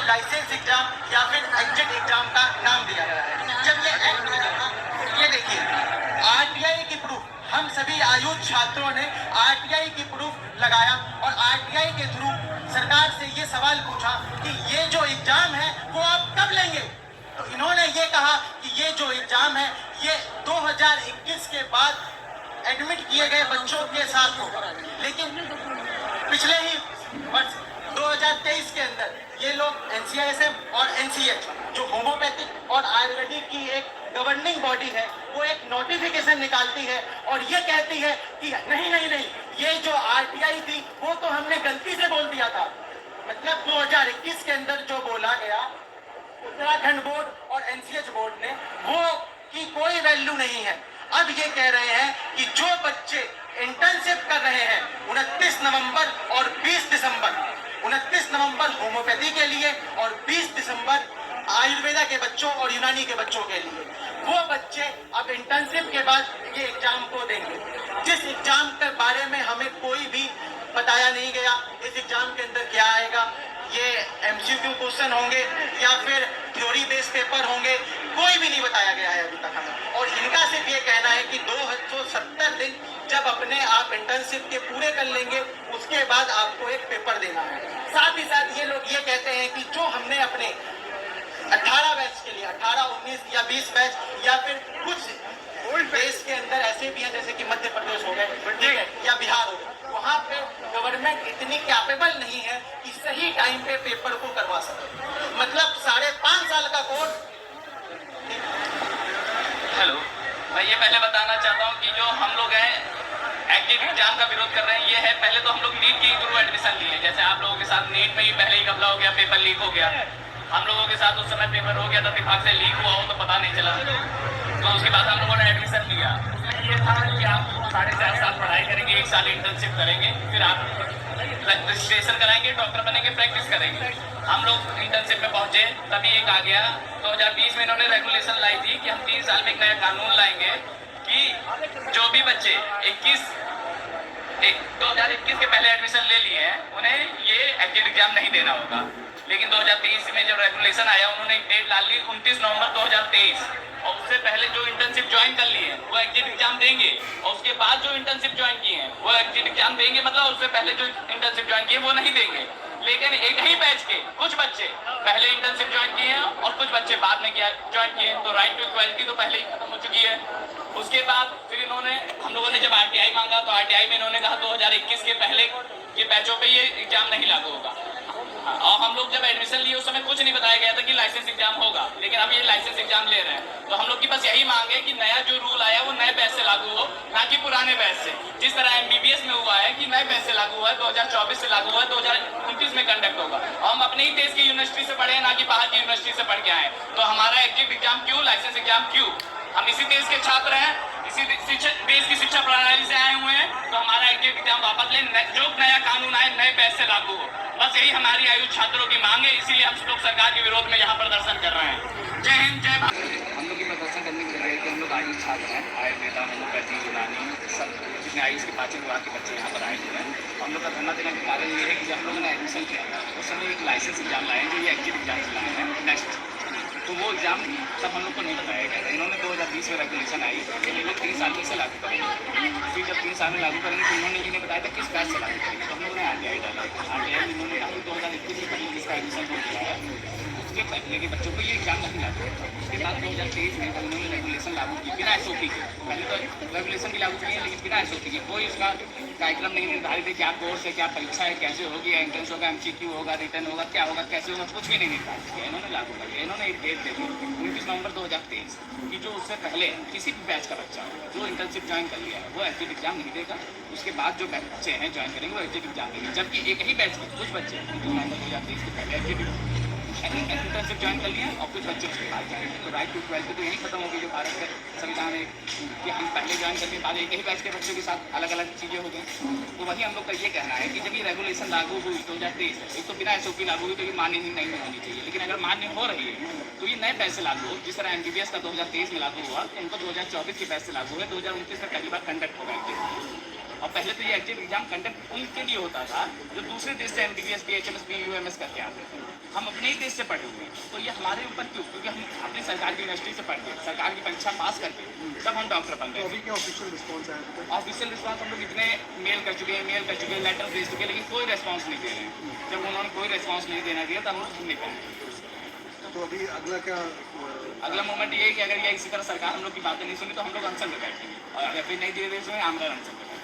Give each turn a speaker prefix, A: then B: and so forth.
A: Licence exam या फिर exit exam का नाम दिया गया है। जब ये एक्ट बना था, ये देखिए आरटीआई की प्रूफ, हम सभी आयुध छात्रों ने आरटीआई की प्रूफ लगाया और आरटीआई के थ्रू सरकार से ये सवाल पूछा कि ये जो एग्जाम है वो आप कब लेंगे। तो इन्होंने ये कहा कि ये जो एग्जाम है ये 2021 के बाद एडमिट किए गए बच्चों के साथ होगा। लेकिन पिछले ही वर्ष 2023 के अंदर ये लोग एनसीआईएसएम और एनसीएच जो होम्योपैथिक और आयुर्वेदिक की एक गवर्निंग बॉडी है, वो एक नोटिफिकेशन निकालती है और ये कहती है कि नहीं नहीं नहीं, ये जो आरटीआई थी वो तो हमने गलती से बोल दिया था। मतलब 2021 के अंदर जो बोला गया उत्तराखंड बोर्ड और एनसीएच बोर्ड ने, वो की कोई वैल्यू नहीं है। अब ये कह रहे हैं कि जो बच्चे इंटर्नशिप कर रहे हैं 29 नवंबर और 20 दिसंबर, 29 नवंबर होम्योपैथी के लिए और 20 दिसंबर आयुर्वेदा के बच्चों और यूनानी के बच्चों के लिए, वो बच्चे अब इंटर्नशिप के बाद ये एग्जाम को देंगे। जिस एग्जाम के बारे में हमें कोई भी बताया नहीं गया, इस एग्जाम के अंदर क्या आएगा, ये एमसीक्यू क्वेश्चन होंगे या फिर थ्योरी बेस्ड पेपर होंगे, कोई भी नहीं बताया गया है अभी तक हमें। और इनका सिर्फ ये कहना है कि 270 दिन जब अपने आप इंटर्नशिप के पूरे कर लेंगे उसके बाद आपको एक पेपर देना है। साथ ही साथ ये लोग ये कहते हैं कि जो हमने अपने 18 बैच के लिए, 18, 19 या 20 बैच या फिर कुछ ओल्ड देश के अंदर ऐसे भी हैं जैसे कि मध्य प्रदेश हो गए, ठीक है, या बिहार हो गए, वहाँ पे गवर्नमेंट इतनी कैपेबल नहीं है कि सही टाइम पे पेपर को करवा सके। मतलब 5.5 साल का कोर्स।
B: हेलो, मैं ये पहले बताना चाहता हूँ कि जो हम लोग हैं एग्जिट एग्जाम का विरोध कर रहे हैं, ये है पहले तो हम लोग नीट के थ्रू एडमिशन लिए, जैसे आप लोगों के साथ नीट में ही पहले ही कबला हो गया, पेपर लीक हो गया। हम लोगों के साथ उस समय पेपर हो गया था, दिमाग से लीक हुआ हो तो पता नहीं चला, तो उसके बाद हम लोगों ने एडमिशन लिया। ये था कि आप 4.5 साल पढ़ाई करेंगे, 1 साल इंटर्नशिप करेंगे, फिर आप रजिस्ट्रेशन कराएंगे, डॉक्टर बनेंगे, प्रैक्टिस करेंगे। हम लोग इंटर्नशिप में पहुंचे, तभी एक आ गया 2020 में इन्होंने रेगुलेशन लाई थी कि हम 3 साल में एक नया कानून लाएंगे कि जो भी बच्चे 2021 के पहले एडमिशन ले लिए हैं उन्हें ये एग्जिट एग्जाम नहीं देना होगा। लेकिन 2023 में जब रेगुलेशन आया उन्होंने एक डेट डाल ली 29 नवंबर 2023, और उससे पहले जो इंटर्नशिप ज्वाइन कर लिए हैं वो एग्जिट एग्जाम देंगे, और उसके बाद जो इंटर्नशिप ज्वाइन किए हैं वो एग्जिट एग्जाम देंगे, मतलब उससे पहले जो इंटर्नशिप ज्वाइन किए वो नहीं देंगे। लेकिन एक ही बैच के कुछ बच्चे पहले इंटर्नशिप ज्वाइन किए हैं और कुछ बच्चे बाद में ज्वाइन किए हैं, तो राइट टू इक्वालिटी तो पहले ही खत्म हो चुकी है। उसके बाद फिर इन्होंने, हम लोगों ने जब आरटीआई मांगा तो आरटीआई में इन्होंने कहा 2021 के पहले ये बैचों पे ये एग्जाम नहीं लागू होगा। और हम लोग जब एडमिशन लिए उस समय कुछ नहीं बताया गया था कि लाइसेंस एग्जाम होगा, लेकिन अब ये लाइसेंस एग्जाम ले रहे हैं। तो हम लोग की बस यही मांग है कि नया जो रूल आया वो नए बैच से लागू हो, ना कि पुराने बैच से। जिस तरह एमबीबीएस में हुआ है कि नए बैच से लागू हुआ है, 2024 से लागू हुआ है, 2029 में कंडक्ट होगा। और हम अपने ही देश की यूनिवर्सिटी से पढ़े हैं, ना कि बाहर की यूनिवर्सिटी से पढ़ के आए। तो हमारा एग्जिट एग्जाम क्यों, लाइसेंस एग्जाम क्यों? हम इसी देश के छात्र हैं, इसी देश की शिक्षा प्रणाली से आए हुए हैं, तो हमारा एग्जिट एग्जाम वापस ले, जो नया कानून आए नए बैच से लागू हो। बस यही हमारी आयु छात्रों की मांग है, इसीलिए हम लोग सरकार के विरोध में यहाँ प्रदर्शन कर रहे हैं। जय हिंद, जय भारत।
C: हम लोग की प्रदर्शन करने की वजह है कि हम लोग आयुष छात्र हैं, आयुर्वेदा, होम्योपैथी, यूनानी, सब जितने आयुष के पाचन विभाग के बच्चे यहाँ पर आए हुए हैं। हम लोग का धरना देने का कारण ये है कि जब हम लोगों ने एडमिशन किया था उस समय एक लाइसेंस एग्जाम लाए जो ये एग्जिट एग्जाम लाए हैं नेक्स्ट, तो वो एग्जाम तब हम लोग को नहीं बताया गया था। इन्होंने 2020 में रेगुलेशन आई कि ये लोग 3 साल में से लागू करेंगे, फिर जब 3 साल में लागू करेंगे तो इन्होंने ये नहीं बताया था किस बैच से लागू करेंगे। तो हम लोगों ने आरटीआई डाला, आरटीआई इन्होंने कहा 2021 में पहले जिसका एडमिशन हो गया है उसके पहले के बच्चों को ये एग्जाम नहीं लागू होता। उसके बाद 2023 में जब उन्होंने रेगुलेशन लागू की बिना एसओपी के, पहले तो रेगुलेशन भी लागू किए लेकिन बिना एसओपी के, कोई इसका कार्यक्रम नहीं निर्धारित है, क्या कोर्स है, क्या परीक्षा है, कैसे होगी, एंट्रेंस होगा, एमसीक्यू होगा, रिटर्न होगा, क्या होगा, कैसे होगा, कुछ भी नहीं निर्धारित किया। इन्होंने लागू कर दिया, इन्होंने एक डेट दे दी 29 नवंबर 2023 कि जो उससे पहले किसी भी बैच का बच्चा जो इंटर्नशिप ज्वाइन कर लिया है वो एग्जिट एग्जाम नहीं देगा। उसके बाद जो बच्चे हैं ज्वाइन करेंगे वो एग्जिट एग्जाम देंगे, जबकि एक ही बैच के कुछ बच्चे 29 नवंबर 2023 के पहले एग्जिट इंटर्नशिप ज्वाइन कर लिया और कुछ बच्चे उसके बाद जाएंगे। तो राइट टू इक्वालिटी तो यही खत्म होगी जो भारत के संविधान है कि हम पहले ज्वाइन करने के बाद एक ही बैच के बच्चों के साथ अलग अलग चीज़ें हो गई। तो वही हम लोग का ये कहना है कि जब ये रेगुलेशन लागू हुई 2023 एक तो बिना एसओपी लागू हुई तो ये मान्य ही नहीं होनी चाहिए, लेकिन अगर मान्य हो रही है तो ये नए बैच से लागू हो। जिस तरह एमबीबीएस का 2023 में लागू हुआ तो उनको 2024 के बैच से लागू है, 2029 में पहली बार कंडक्ट होगा। और पहले तो ये एग्जिट एग्जाम कंडक्ट उनके लिए होता था जो दूसरे देश से MBBS PHMS PUMS करके आते थे। हम अपने ही देश से पढ़े हुए हैं, तो ये हमारे ऊपर क्यों? क्योंकि हम अपनी सरकार की यूनिवर्सिटी से पढ़ के सरकार की परीक्षा पास करके तब हम डॉक्टर बन
D: तो
C: गए।
D: अभी क्या ऑफिशियल रिस्पॉन्स है?
C: ऑफिशियल रिस्पॉन्स हम लोग इतने मेल कर चुके हैं, लेटर भेज चुके हैं, लेकिन कोई रेस्पॉन्स नहीं दे रहे हैं। जब उन्होंने कोई रेस्पॉन्स नहीं देना दिया तब हम लोग नहीं पाएंगे।
D: तो अभी अगला क्या
C: अगला मोमेंट ये है कि अगर ये इसी तरह सरकार हम लोग की बातें नहीं सुनी तो हम लोग अनशन पे बैठेंगे, और अगर फिर नहीं दे रहे सुने आमरण अनशन पे बैठेंगे।